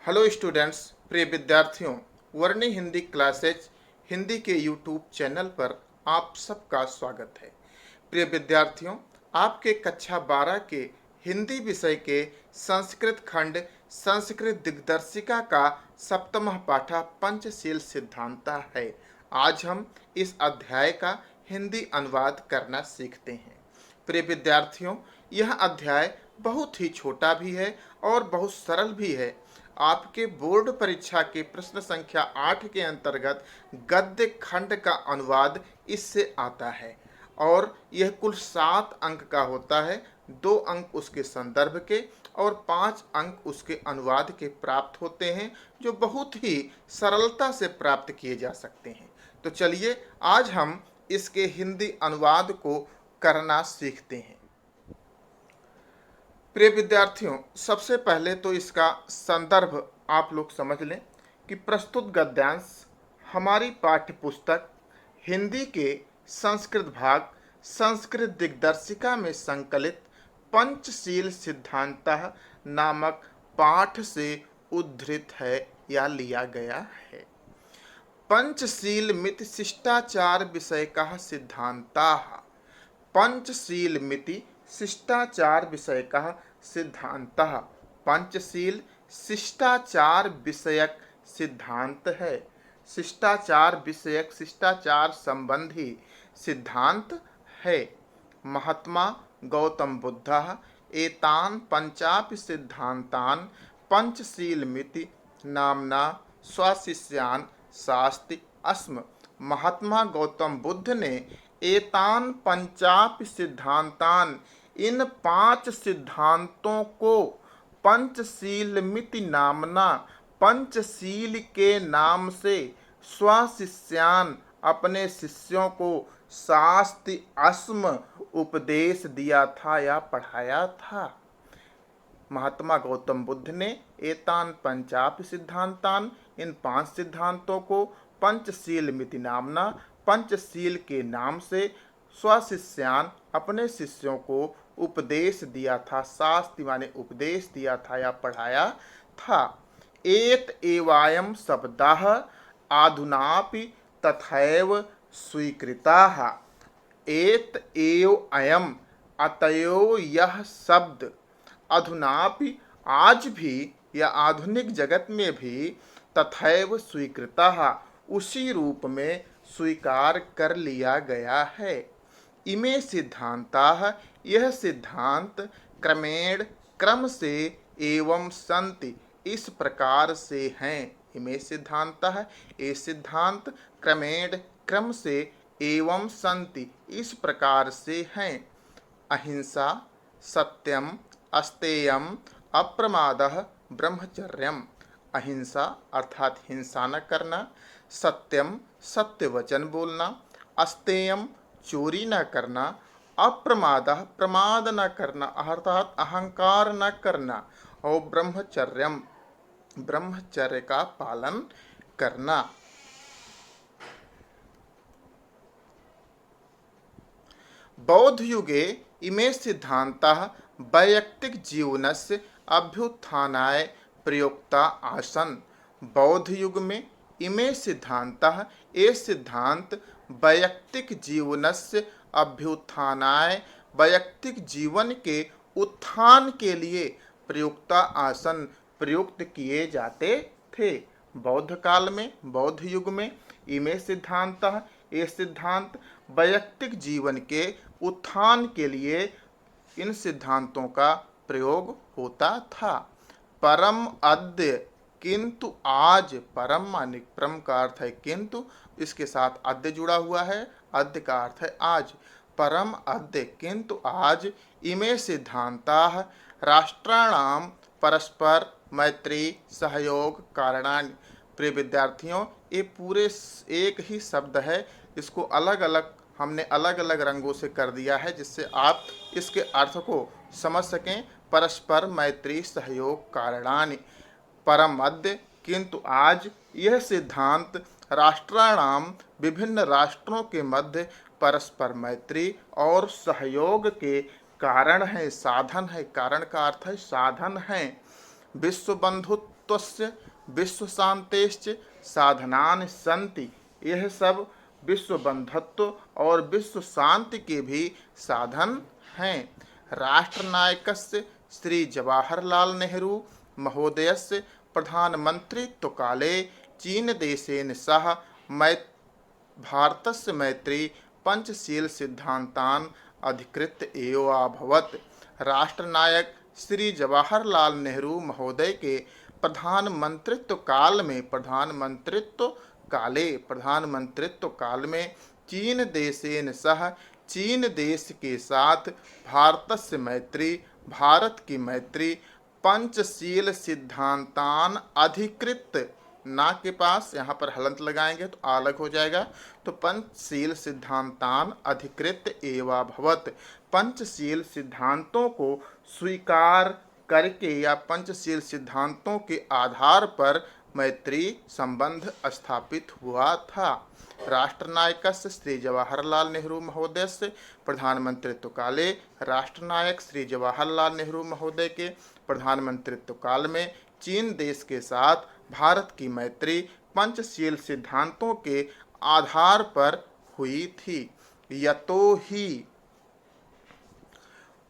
Hello students, प्रिय विद्यार्थियों। वर्णी हिंदी क्लासेज हिंदी के यूट्यूब चैनल पर आप सबका स्वागत है। प्रिय विद्यार्थियों, आपके कक्षा 12 के हिंदी विषय के संस्कृत खंड संस्कृत दिग्दर्शिका का सप्तम पाठा पंचशील सिद्धांत है। आज हम इस अध्याय का हिंदी अनुवाद करना सीखते हैं। प्रिय विद्यार्थियों, यह अध्याय बहुत ही छोटा भी है और बहुत सरल भी है। आपके बोर्ड परीक्षा के प्रश्न संख्या 8 के अंतर्गत गद्य खंड का अनुवाद इससे आता है और यह कुल 7 अंक का होता है। 2 अंक उसके संदर्भ के और 5 अंक उसके अनुवाद के प्राप्त होते हैं, जो बहुत ही सरलता से प्राप्त किए जा सकते हैं। तो चलिए आज हम इसके हिंदी अनुवाद को करना सीखते हैं। प्रिय विद्यार्थियों, सबसे पहले तो इसका संदर्भ आप लोग समझ लें कि प्रस्तुत गद्यांश हमारी पाठ्य पुस्तक हिंदी के संस्कृत भाग संस्कृत दिग्दर्शिका में संकलित पंचशील सिद्धांतः नामक पाठ से उद्धृत है या लिया गया है। पंचशील मिति शिष्टाचार विषय का सिद्धांतः। पंचशील मिति शिष्टाचार विषय का सिद्धांतः। पंचशील शिष्टाचार विषयक सिद्धांत है। शिष्टाचार विषयक शिष्टाचार संबंधी सिद्धांत है। महात्मा गौतम बुद्धः एतान् पंचापि सिद्धांतान् पंचशीलमिति नाम्ना स्वशिष्यान् शास्ति अस्म। महात्मा गौतम बुद्ध ने एतान पंचापि सिद्धांतान, इन 5 सिद्धांतों को पंचशीलमिति नामना, पंचशील के नाम से स्वशिष्यान, अपने शिष्यों को शास्ति अस्म, उपदेश दिया था या पढ़ाया था। महात्मा गौतम बुद्ध ने एतान पंचापि सिद्धांतान, इन 5 सिद्धांतों को पंचशील मिति नामना, पंचशील के नाम से स्वशिष्यान, अपने शिष्यों को उपदेश दिया था। शास्ति माने उपदेश दिया था या पढ़ाया था। एत एवायम शब्दः आधुनापि तथैव स्वीकृताः। एत एव अयम, अतयो यह शब्द, अधुनापि आज भी या आधुनिक जगत में भी, तथैव स्वीकृतः उसी रूप में स्वीकार कर लिया गया है। इमे सिद्धांताः, यह सिद्धांत क्रमेण, क्रम से, एवं संति, इस प्रकार से हैं। इमे सिद्धांताः, ये सिद्धांत क्रमेण, क्रम से, एवं संति, इस प्रकार से हैं। अहिंसा, सत्यम, अस्तेयम, अप्रमादः, ब्रह्मचर्यम। अहिंसा अर्थात हिंसा न करना, सत्यम सत्य वचन बोलना, अस्तेयम चोरी न करना, अप्रमादः प्रमाद न करना अर्थात अहंकार न करना, और ब्रह्मचर्यम ब्रह्मचर्य का पालन करना। बौद्ध युगे इमे सिद्धांताः वैयक्तिक जीवनस्य अभ्युत्थानाय प्रयुक्ता आसन्। बौद्ध युग में इमे सिद्धांताः, ये सिद्धांत वैयक्तिक जीवनस्य अभ्युत्थानाय, वैयक्तिक जीवन के उत्थान के लिए प्रयुक्ता आसन, प्रयुक्त किए जाते थे। बौद्ध काल में, बौद्ध युग में इमे सिद्धांतः, ये सिद्धांत वैयक्तिक जीवन के उत्थान के लिए इन सिद्धांतों का प्रयोग होता था। परम अद्य, किंतु आज, परम माने परम का अर्थ है किंतु, इसके साथ अद्य जुड़ा हुआ है, अद्य का अर्थ है आज। परम अद्य, किंतु आज, इमे सिद्धांताः राष्ट्राणाम परस्पर मैत्री सहयोग कारणानि। प्रिय विद्यार्थियों, ये पूरे एक ही शब्द है, इसको अलग अलग हमने अलग अलग रंगों से कर दिया है जिससे आप इसके अर्थ को समझ सकें। परस्पर मैत्री सहयोग कारणानि, परम अद्य, किंतु आज, यह सिद्धांत राष्ट्राणाम, विभिन्न राष्ट्रों के मध्य परस्पर मैत्री और सहयोग के कारण है, साधन है। कारण का अर्थ है साधन है। विश्व बंधुत्व बन्धुत्वस्य विश्वशान्तेश्च साधनानि सन्ति। यह सब विश्व बंधुत्व और विश्व शांति के भी साधन हैं। राष्ट्रनायकस्य श्री जवाहरलाल नेहरू महोदयस्य प्रधानमन्त्रित्वकाले चीनदेशेन सह भारतस्य मैत्री पंचशील सिद्धान्तान् अधिकृत्य एव अभवत्। राष्ट्रनायक श्री जवाहरलाल नेहरू महोदय के प्रधानमंत्रित्व काल में चीन देशेन सह चीन देश के साथ भारतस्य मैत्री भारत की मैत्री पंचशील सिद्धांतान अधिकृत ना के पास यहाँ पर हलंत लगाएंगे तो अलग हो जाएगा, तो पंचशील सिद्धांतान अधिकृत एवं भवत। पंचशील सिद्धांतों को स्वीकार करके या पंचशील सिद्धांतों के आधार पर मैत्री संबंध स्थापित हुआ था। राष्ट्रनायकस्य श्री जवाहरलाल नेहरू महोदयस्य प्रधानमंत्रित्व काले राष्ट्रनायक श्री जवाहरलाल नेहरू महोदय के प्रधानमंत्रित्व काल में चीन देश के साथ भारत की मैत्री पंचशील सिद्धांतों के आधार पर हुई थी। यतो ही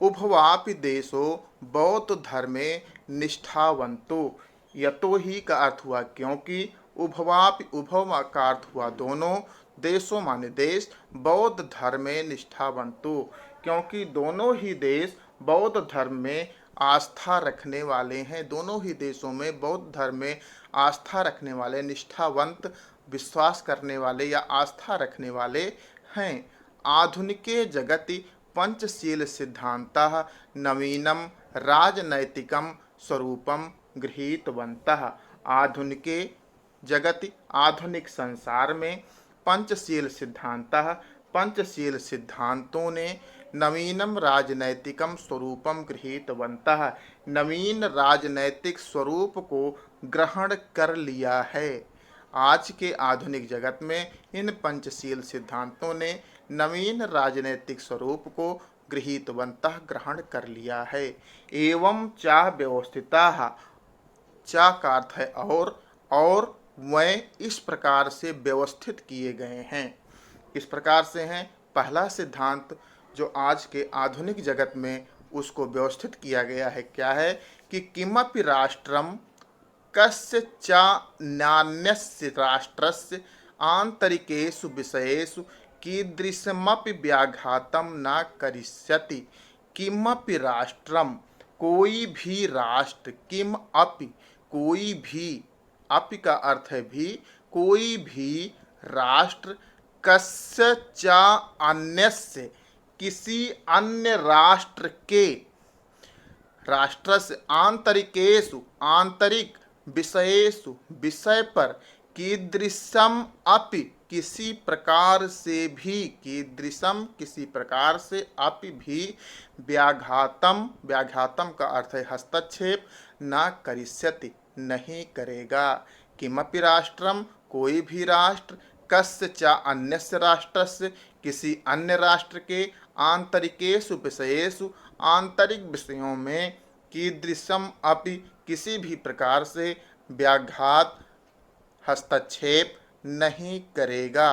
उभवापि देशो बौद्ध धर्मे निष्ठावंतो। यतो ही का अर्थ हुआ क्योंकि, उभवापि उभव का अर्थ हुआ दोनों, देशों माने देश, बौद्ध धर्मे निष्ठावंतो क्योंकि दोनों ही देश बौद्ध धर्म में आस्था रखने वाले हैं। दोनों ही देशों में बौद्ध धर्म में आस्था रखने वाले, निष्ठावंत, विश्वास करने वाले या आस्था रखने वाले हैं। आधुनिके जगति पंचशील सिद्धांतः नवीनम राजनैतिकम स्वरूपम गृहीतवन्तः। आधुनिके जगति आधुनिक संसार में पंचशील सिद्धांतः पंचशील सिद्धांतों ने नवीनम राजनैतिकम स्वरूपम गृहीतवन्तः नवीन राजनैतिक स्वरूप को ग्रहण कर लिया है। आज के आधुनिक जगत में इन पंचशील सिद्धांतों ने नवीन राजनैतिक स्वरूप को गृहीतवन्तः ग्रहण कर लिया है। एवं चा व्यवस्थिताः, चा का अर्थ है और वह इस प्रकार से व्यवस्थित किए गए हैं। इस प्रकार से हैं, पहला सिद्धांत जो आज के आधुनिक जगत में उसको व्यवस्थित किया गया है क्या है कि किमपि राष्ट्रम कस्य च नान्यस्य राष्ट्रस्य आंतरिकेषु विषयेषु कीदृशमपि व्याघातं न करिष्यति। किमपि राष्ट्रम, कोई भी राष्ट्र, किम अपि, कोई भी, अपि का अर्थ है भी, कोई भी राष्ट्र, कस्य च अन्यस्य, किसी अन्य राष्ट्र के, राष्ट्र से, आंतरिकेषु, आंतरिक, विषयेषु, विषय पर, कीदृशम अपि, किसी प्रकार से भी, कीदृशम किसी प्रकार से, अपि भी, व्याघातम, व्याघातम का अर्थ है हस्तक्षेप, न करिष्यति नहीं करेगा। किमपि राष्ट्रम, कोई भी राष्ट्र, कस्य च अन्यस्य राष्ट्रस्य, किसी अन्य राष्ट्र के, आंतरिकेषु विषयेषु, आंतरिक विषयों में, कीदृशम अपि, किसी भी प्रकार से, व्याघात, हस्तक्षेप नहीं करेगा।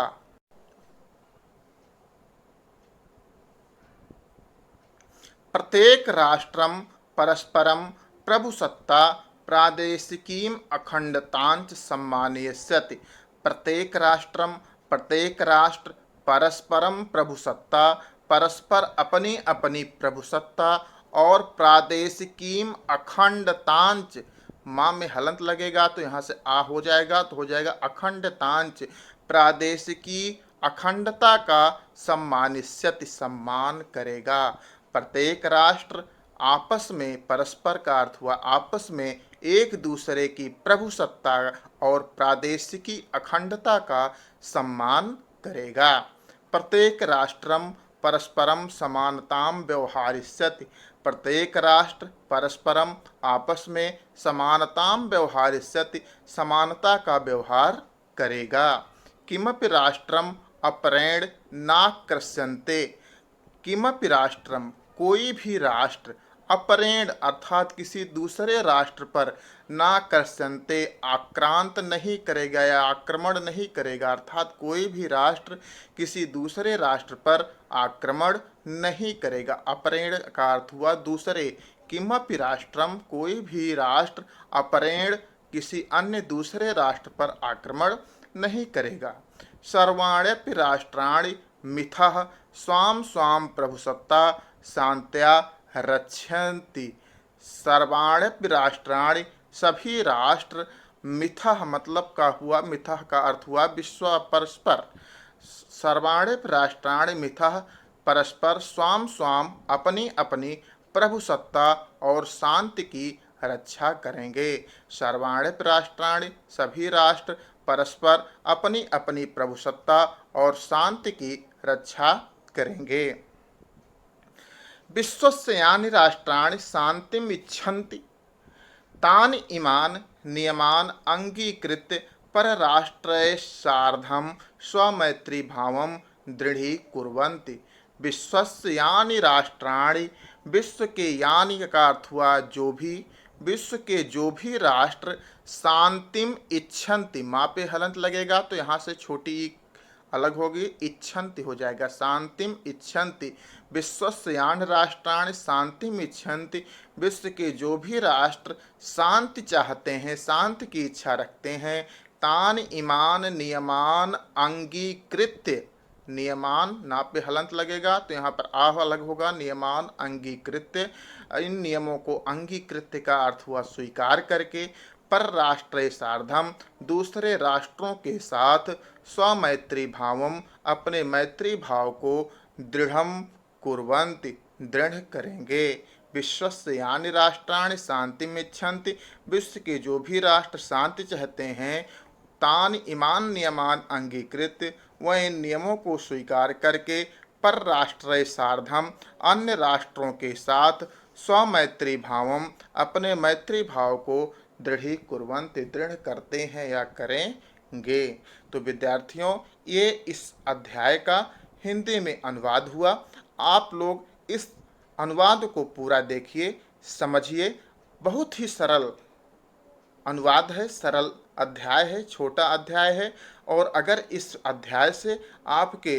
प्रत्येक राष्ट्रम परस्परम प्रभुसत्ता प्रादेशिकीम अखंडतांच सम्मानयस्यति। प्रत्येक राष्ट्र परस्परम प्रभुसत्ता, परस्पर अपनी अपनी प्रभुसत्ता और प्रादेशिकीम अखंडतांच, माँ में हलंत लगेगा तो यहाँ से आ हो जाएगा, तो हो जाएगा अखंडतांच, प्रादेशिकी अखंडता का सम्मानिष्यति सम्मान करेगा। प्रत्येक राष्ट्र आपस में, परस्पर का अर्थ हुआ आपस में, एक दूसरे की प्रभुसत्ता और प्रादेशिकी अखंडता का सम्मान करेगा। प्रत्येक राष्ट्रम परस्परम समानताम व्यवहारिष्यति। प्रत्येक राष्ट्र परस्परम आपस में समानताम व्यवहारिष्यति समानता का व्यवहार करेगा। किमपि राष्ट्रम अपरेण नाकृष्यन्ते। किमपि राष्ट्रम, कोई भी राष्ट्र, अपरेण अर्थात किसी दूसरे राष्ट्र पर ना कर्षन्ते आक्रांत नहीं करेगा या आक्रमण नहीं करेगा, अर्थात कोई भी राष्ट्र किसी दूसरे राष्ट्र पर आक्रमण नहीं करेगा। अपरेण का अर्थ हुआ दूसरे, किमपि राष्ट्रम कोई भी राष्ट्र अपरेण किसी अन्य दूसरे राष्ट्र पर आक्रमण नहीं करेगा। सर्वाण्यपि राष्ट्राणि मिथः स्वाम स्वाम प्रभुसत्ता शांत्या रक्षन्ति। सर्वाण्यपि राष्ट्राणि सभी राष्ट्र, मिथः मतलब का हुआ, मिथः का अर्थ हुआ विश्व परस्पर, सर्वाण्यपि राष्ट्राणि मिथः परस्पर स्वाम स्वाम अपनी अपनी प्रभुसत्ता और शांति की रक्षा करेंगे। सर्वाण्यपि राष्ट्राणि सभी राष्ट्र परस्पर अपनी अपनी प्रभुसत्ता और शांति की रक्षा करेंगे। विश्वस्य यानि राष्ट्राणि शांतिम इच्छन्ति तानि इमान् नियमान् अंगीकृत्य परराष्ट्रैः सार्धं स्वमैत्रीभावं दृढ़ीकुर्वन्ति। विश्वस्य यानि राष्ट्राणि, विश्व के यानि का अर्थ हुआ जो भी, विश्व के जो भी राष्ट्र शांतिम इच्छन्ति, माँ पे हलंत लगेगा तो यहाँ से छोटी ई अलग होगी, इच्छन्ति हो जाएगा, शांतिम इच्छन्ति। विश्वस्य यानि राष्ट्राणि शांतिम इच्छन्ति, विश्व के जो भी राष्ट्र शांति चाहते हैं, शांति की इच्छा रखते हैं, तान इमान नियमान अंगीकृत्य, नियमान ना पे हलंत लगेगा तो यहाँ पर आह अलग होगा, नियमान अंगीकृत्य, इन नियमों को अंगीकृत्य का अर्थ हुआ स्वीकार करके, पर राष्ट्र सार्धम दूसरे राष्ट्रों के साथ, स्वमैत्री भावम अपने मैत्री भाव को, दृढ़म कुर्वन्ति दृढ़ करेंगे। विश्वस्य यानि राष्ट्राणि शांतिम इच्छन्ति, विश्व के जो भी राष्ट्र शांति चाहते हैं, तान इमान नियमान अंगीकृत वह इन नियमों को स्वीकार करके, पर राष्ट्र सार्धम अन्य राष्ट्रों के साथ, स्वमैत्री भावम अपने मैत्री भाव को, दृढ़ी कुर्वन्ति दृढ़ करते हैं या करेंगे। तो विद्यार्थियों, ये इस अध्याय का हिंदी में अनुवाद हुआ। आप लोग इस अनुवाद को पूरा देखिए, समझिए। बहुत ही सरल अनुवाद है, सरल अध्याय है, छोटा अध्याय है। और अगर इस अध्याय से आपके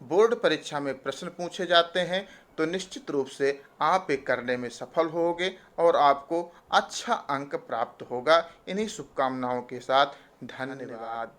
बोर्ड परीक्षा में प्रश्न पूछे जाते हैं तो निश्चित रूप से आप ये करने में सफल होगे और आपको अच्छा अंक प्राप्त होगा। इन्हीं शुभकामनाओं के साथ धन्यवाद।